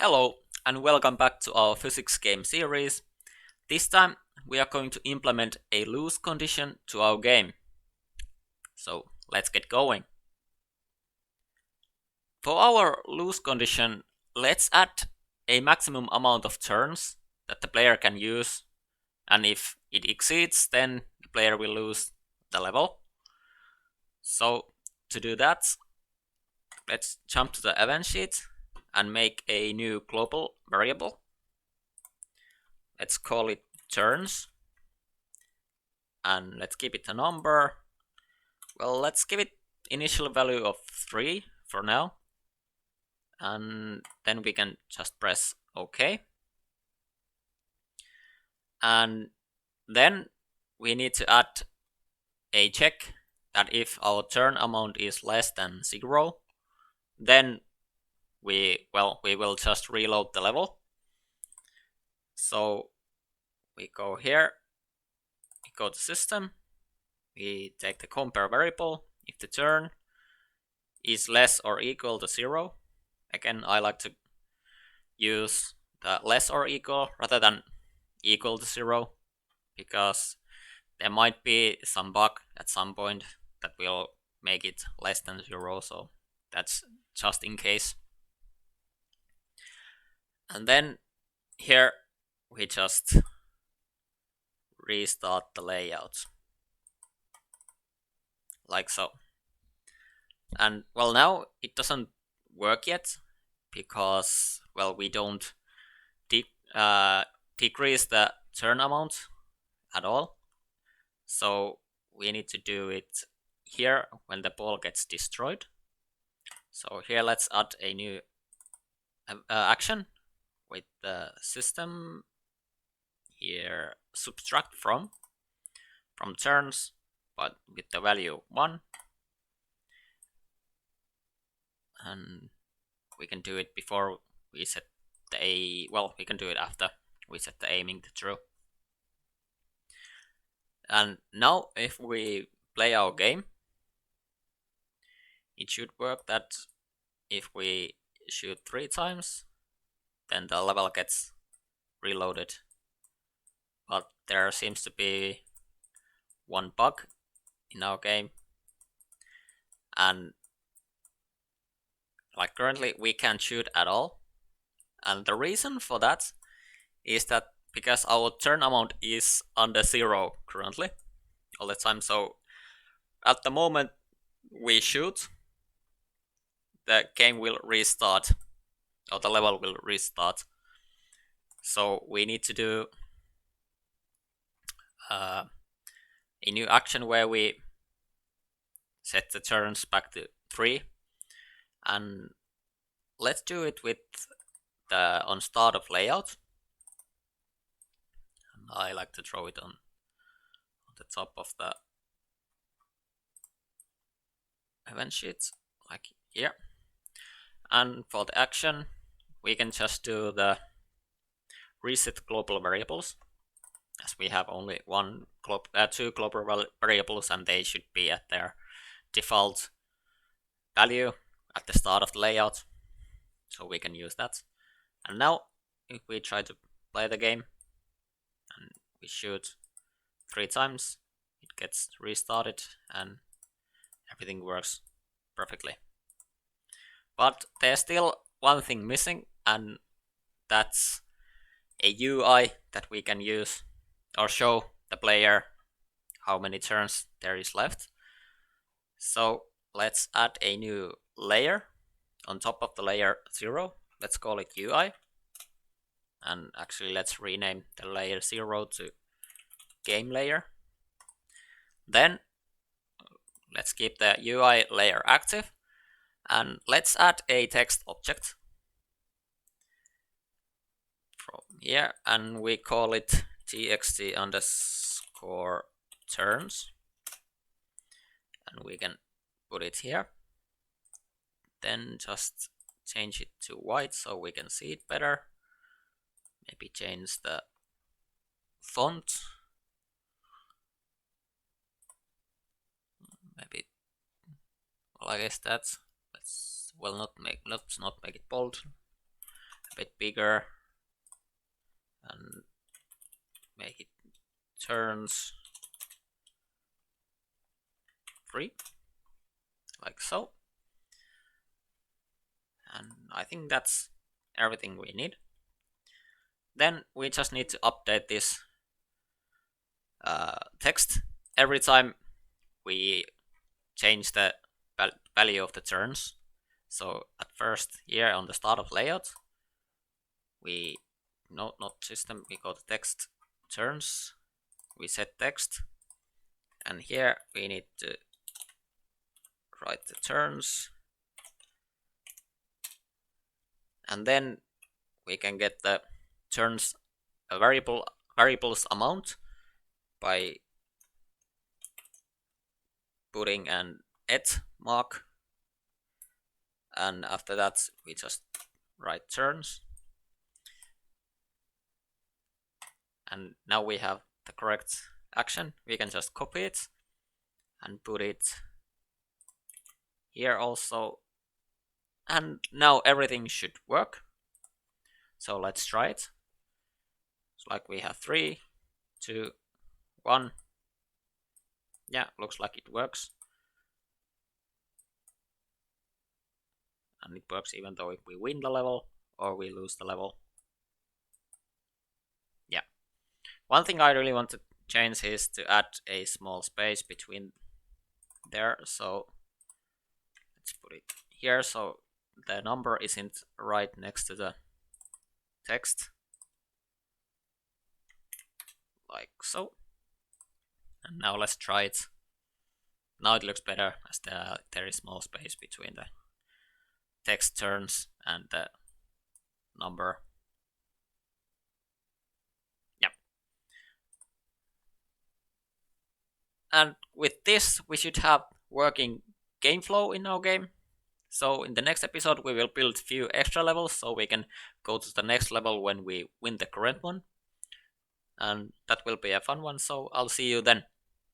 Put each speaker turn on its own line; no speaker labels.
Hello and welcome back to our physics game series. This time we are going to implement a loose condition to our game. So let's get going. For our loose condition, let's add a maximum amount of turns that the player can use, and if it exceeds, then the player will lose the level. So to do that, let's jump to the event sheet and make a new global variable. Let's call it turns, and let's give it a number. Well, let's give it initial value of 3 for now, and then we can just press OK. And then we need to add a check that if our turn amount is less than 0, then we will just reload the level. So we go here, we go to system, we take the compare variable. If the turn is less or equal to 0, again I like to use the less or equal rather than equal to 0, because there might be some bug at some point that will make it less than 0, so that's just in case. And then here we just restart the layout like so. And well, now it doesn't work yet because we don't decrease the turn amount at all. So we need to do it here when the ball gets destroyed. So here let's add a new action with the system here, subtract from turns, but with the value 1. And we can do it before we set the we can do it after we set the aiming to true. And now if we play our game, it should work that if we shoot 3 times, then the level gets reloaded. But there seems to be one bug in our game, and like currently we can't shoot at all. And the reason for that is that because our turn amount is under 0 currently all the time, so at the moment we shoot, the game will restart, or the level will restart. So we need to do a new action where we set the turns back to 3, and let's do it with the on start of layout. I like to throw it on the top of the event sheet, like here. And for the action, we can just do the reset global variables, as we have only two global variables, and they should be at their default value at the start of the layout, so we can use that. And now if we try to play the game and we shoot 3 times, it gets restarted and everything works perfectly. But there's still one thing missing, and that's a UI that we can use or show the player how many turns there is left. So let's add a new layer on top of the layer 0. Let's call it UI. And actually let's rename the layer 0 to game layer. Then let's keep the UI layer active, and let's add a text object from here, and we call it txt underscore turns, and we can put it here. Then just change it to white so we can see it better. Maybe change the font, maybe, well, I guess that's, let's not make it bold. a bit bigger and make it turns 3, like so. And I think that's everything we need. Then we just need to update this text every time we change the value of the turns. So at first here on the start of layout, we not system, we go to text turns, we set text, and here we need to write the turns, and then we can get the turns a variable's amount by putting an et mark, and after that we just write turns, and now we have the correct action. We can just copy it and put it here also, and now everything should work. So let's try it. It's like we have 3, 2, 1. Yeah, looks like it works. And it works even though if we win the level or we lose the level. Yeah. One thing I really want to change is to add a small space between there. So let's put it here so the number isn't right next to the text. Like so. And now let's try it. Now it looks better as there is small space between the text turns and the number. Yep. And with this, we should have working game flow in our game. So in the next episode, we will build a few extra levels so we can go to the next level when we win the current one. And that will be a fun one, so I'll see you then.